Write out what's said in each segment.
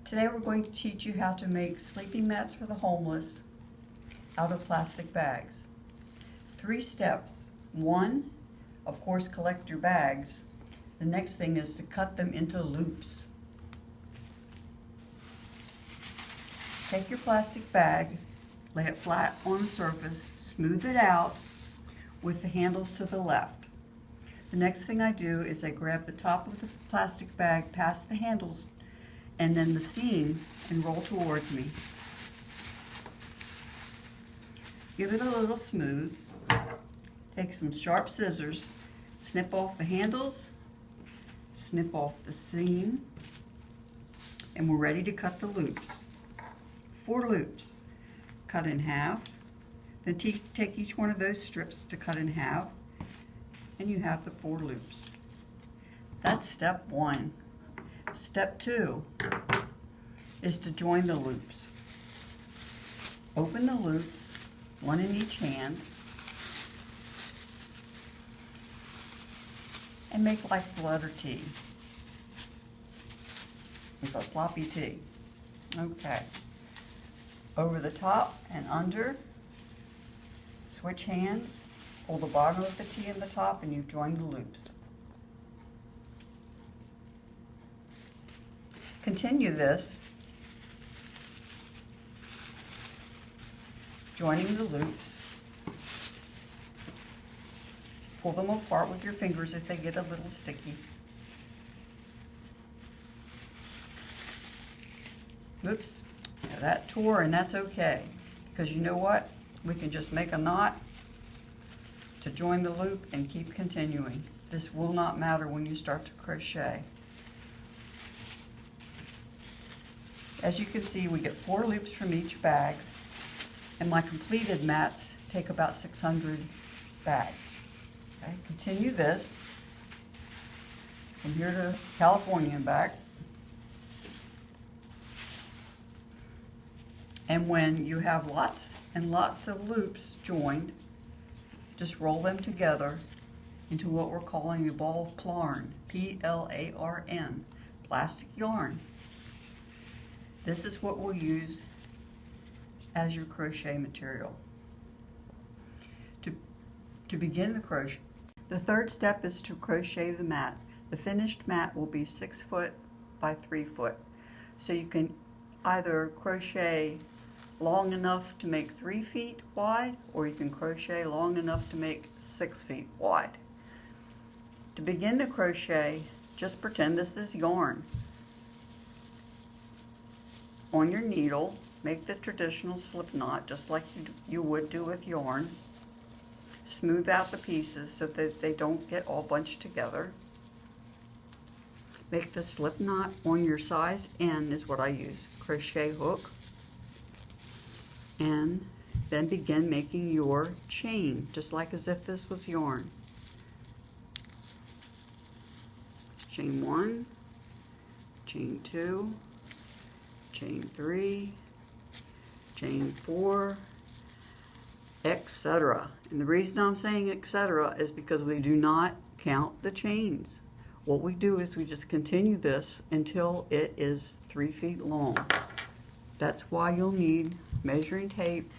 Today we're going to teach you how to make sleeping mats for the homeless out of plastic bags. 3 steps. 1, of course, collect your bags. The next thing is to cut them into loops. Take your plastic bag, lay it flat on the surface, smooth it out with the handles to the left. The next thing I do is I grab the top of the plastic bag past the handles and then the seam and roll towards me. Give it a little smooth. Take some sharp scissors, snip off the handles, snip off the seam, and we're ready to cut the loops. 4 loops. Cut in half. Then take each one of those strips to cut in half, and you have the 4 loops. That's step 1. Step 2 is to join the loops. Open the loops, one in each hand, and make like the letter T. It's a sloppy T. Okay. Over the top and under, switch hands, pull the bottom of the T in the top, and you've joined the loops. Continue this, joining the loops. Pull them apart with your fingers if they get a little sticky. Oops, now that tore, and that's okay, because you know what? We can just make a knot to join the loop and keep continuing. This will not matter when you start to crochet. As you can see, we get 4 loops from each bag, and my completed mats take about 600 bags. Okay, continue this from here to California and back. And when you have lots and lots of loops joined, just roll them together into what we're calling a ball of PLARN, P-L-A-R-N, plastic yarn. This is what we'll use as your crochet material. To begin the crochet, the 3rd step is to crochet the mat. The finished mat will be 6 foot by 3 foot. So you can either crochet long enough to make 3 feet wide, or you can crochet long enough to make 6 feet wide. To begin the crochet, just pretend this is yarn. On your needle, make the traditional slip knot just like you would do with yarn. Smooth out the pieces so that they don't get all bunched together. Make the slip knot on your size N is what I use, crochet hook. And then begin making your chain, just like as if this was yarn. Chain 1, chain 2, chain 3, chain 4, etc. And the reason I'm saying etc. is because we do not count the chains. What we do is we just continue this until it is 3 feet long. That's why you'll need measuring tape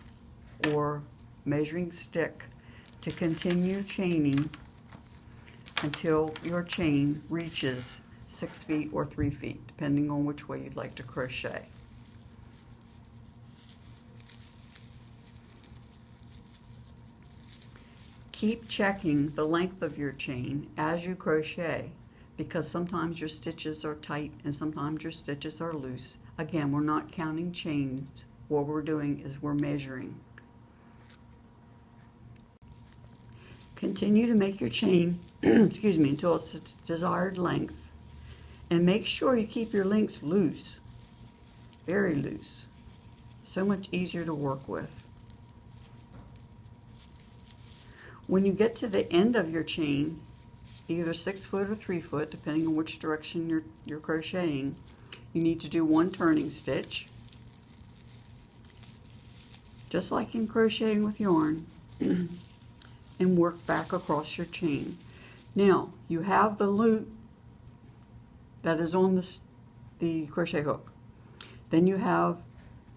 or measuring stick to continue chaining until your chain reaches 6 feet or 3 feet, depending on which way you'd like to crochet. Keep checking the length of your chain as you crochet, because sometimes your stitches are tight and sometimes your stitches are loose. Again, we're not counting chains. What we're doing is we're measuring. Continue to make your chain excuse me, until it's its desired length, and make sure you keep your links loose, very loose. So much easier to work with. When you get to the end of your chain, either 6 foot or 3 foot, depending on which direction you're crocheting, you need to do 1 turning stitch, just like in crocheting with yarn, and work back across your chain. Now, you have the loop that is on the crochet hook. Then you have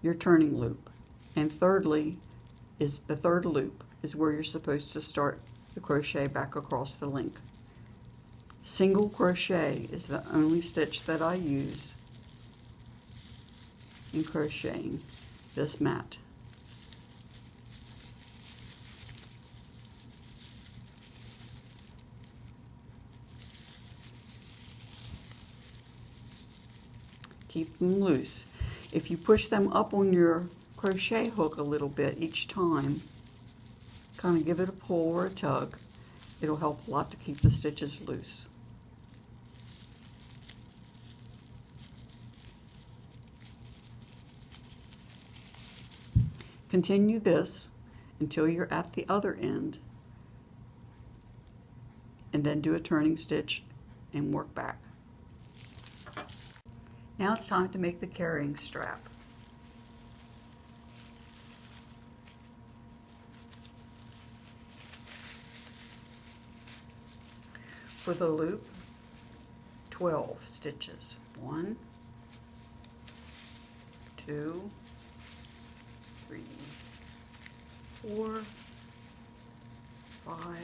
your turning loop. And thirdly, is the third loop is where you're supposed to start the crochet back across the length. Single crochet is the only stitch that I use in crocheting this mat. Keep them loose. If you push them up on your crochet hook a little bit each time, kind of give it a pull or a tug, it'll help a lot to keep the stitches loose. Continue this until you're at the other end, and then do a turning stitch and work back. Now it's time to make the carrying strap. For the loop, 12 stitches. 1, 2, 3, 4, 5,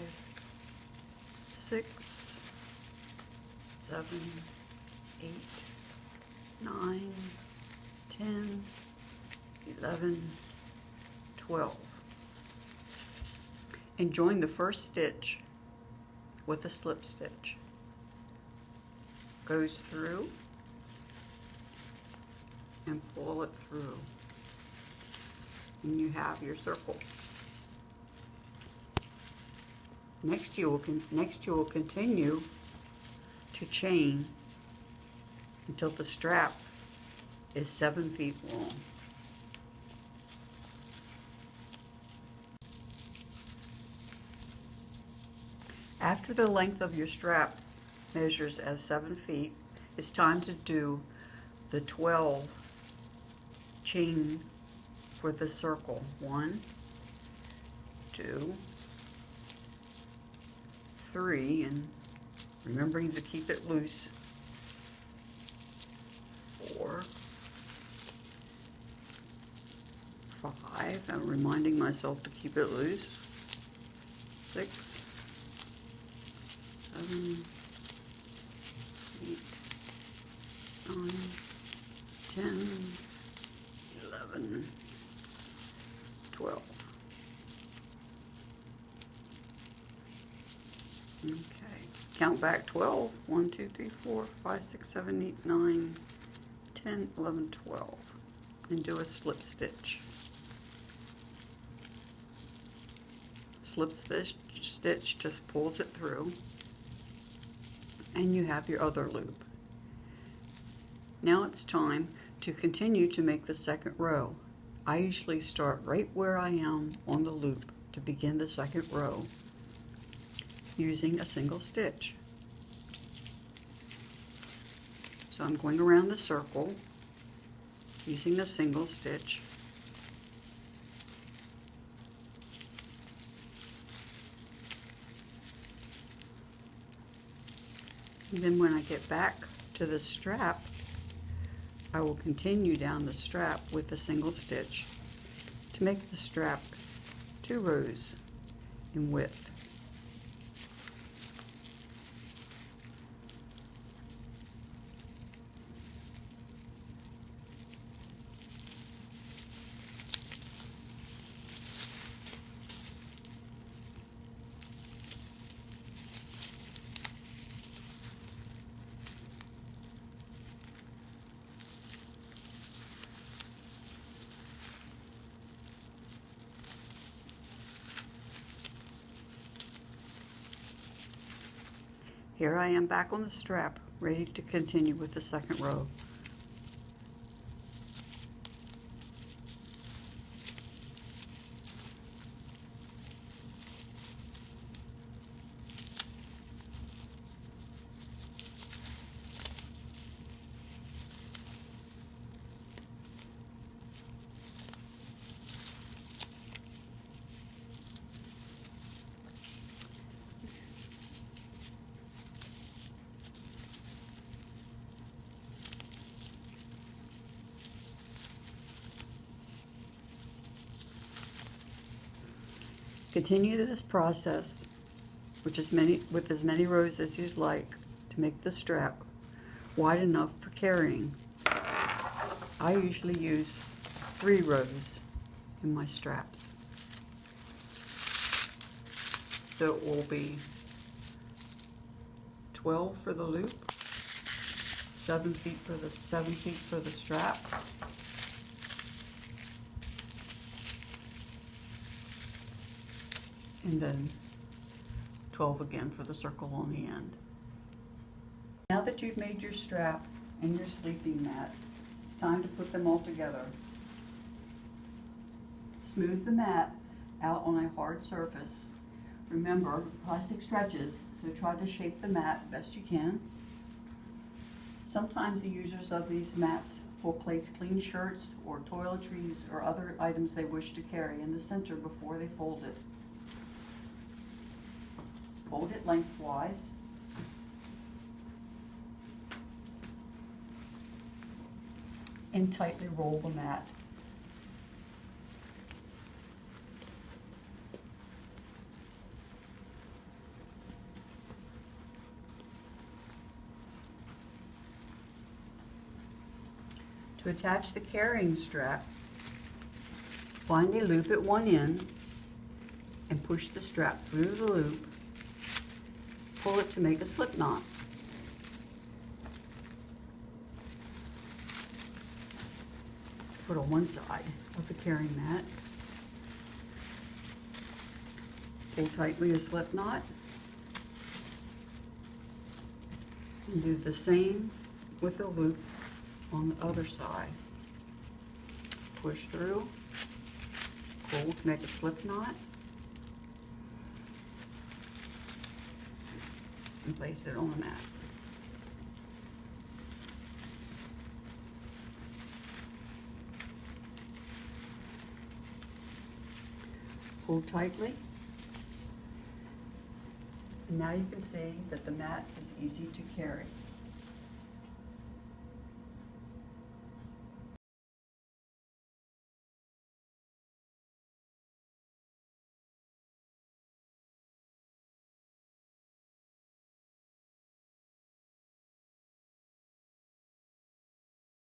6, 7, 8, 9, 10, 11, 12. And join the first stitch with a slip stitch. Goes through and pull it through. And you have your circle. Next you will continue to chain until the strap is 7 feet long. After the length of your strap measures as 7 feet, it's time to do the 12 chain for the circle. 1, 2, 3, and remembering to keep it loose. 4, 5, I'm reminding myself to keep it loose. 6, 7, 8, 9, 10, 11, 12. Okay, count back 12. 1, 2, 3, 4, 5, 6, 7, 8, 9, 10, 11, 12. And do a slip stitch. Slip stitch just pulls it through. And you have your other loop. Now it's time to continue to make the second row. I usually start right where I am on the loop to begin the second row using a single stitch. So I'm going around the circle using a single stitch. And then when I get back to the strap, I will continue down the strap with a single stitch to make the strap 2 rows in width. Here I am back on the strap, ready to continue with the second row. Continue this process with as many rows as you'd like to make the strap wide enough for carrying. I usually use 3 rows in my straps. So it will be 12 for the loop, 7 feet for the strap, and then 12 again for the circle on the end. Now that you've made your strap and your sleeping mat, it's time to put them all together. Smooth the mat out on a hard surface. Remember, plastic stretches, so try to shape the mat best you can. Sometimes the users of these mats will place clean shirts or toiletries or other items they wish to carry in the center before they fold it. Fold it lengthwise. And tightly roll the mat. To attach the carrying strap, find a loop at one end and push the strap through the loop. Pull it to make a slip knot. Put on one side of the carrying mat. Pull tightly a slip knot. And do the same with the loop on the other side. Push through, pull to make a slip knot, and place it on the mat. Pull tightly. And now you can see that the mat is easy to carry.